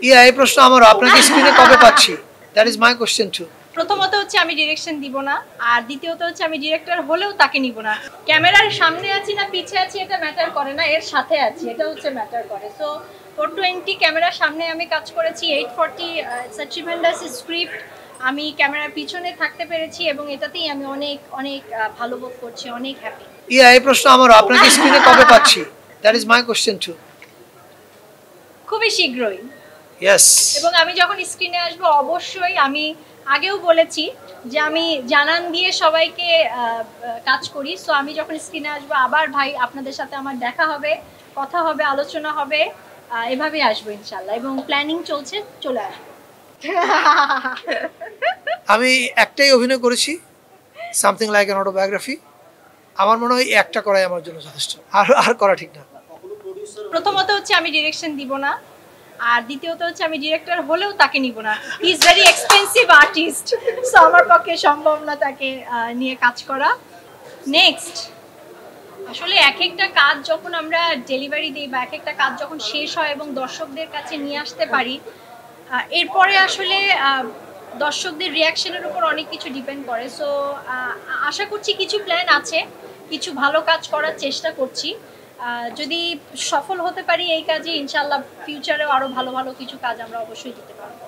ইয়া এই প্রশ্ন আমারও, আপনাকে স্ক্রিনে কবে পাচ্ছি, that is my question too. প্রথমত হচ্ছে আমি ডিরেকশন দিব না, আর দ্বিতীয়ত হচ্ছে আমি ডিরেক্টর হলেও তাকে নিব না। ক্যামেরার সামনে আছি না পিছে আছি এটা ম্যাটার করে না, এর সাথে আছি এটা হচ্ছে ম্যাটার করে। সো 420 ক্যামেরার সামনে আমি কাজ করেছি, 840 সাচিভেন্ডাস স্ক্রিপ্ট আমি ক্যামেরার পিছনে থাকতে পেরেছি এবং এটাতেই আমি অনেক অনেক ভালো বোধ করছি, অনেক হ্যাপি। ইয়া এই প্রশ্ন আমারও, আপনাকে স্ক্রিনে কবে পাচ্ছি, that is my question too. খুবই শীঘ্রই। ইয়েস। এবং আমি যখন স্ক্রিনে আসবো অবশ্যই, আমি আগেও বলেছি যে আমি জানান দিয়ে সবাইকে কাজ করি। সো আমি যখন স্ক্রিনে আসবো আবার ভাই আপনাদের সাথে আমার দেখা হবে, কথা হবে, আলোচনা হবে, এভাবেই আসবো ইনশাল্লাহ, এবং প্ল্যানিং চলছে, চলে আসবো। আমি একটাই অভিনয় করেছি, সামথিং লাইক অ্যান অটোবায়োগ্রাফি। আমার মনে হয় একটা করাই আমার জন্য যথেষ্ট, আর আর করা ঠিক না। প্রথমত হচ্ছে আমি ডিরেকশন দিব না, আর দ্বিতীয়ত হচ্ছে আমি ডিরেক্টর হলেও তাকে নিব না। He is very expensive artist, so আমার পক্ষে সম্ভব না তাকে নিয়ে কাজ করা। নেক্সট, আসলে এক একটা কাজ যখন আমরা ডেলিভারি দিই বা এক একটা কাজ যখন শেষ হয় এবং দর্শকদের কাছে নিয়ে আসতে পারি, এরপরে আসলে দর্শকদের রিয়াকশনের উপর অনেক কিছু ডিপেন্ড করে। সো আশা করছি কিছু প্ল্যান আছে, কিছু ভালো কাজ করার চেষ্টা করছি। যদি সফল হতে পারি এই কাজে, ইনশাল্লাহ ফিউচারেও আরও ভালো ভালো কিছু কাজ আমরা অবশ্যই দিতে পারবো।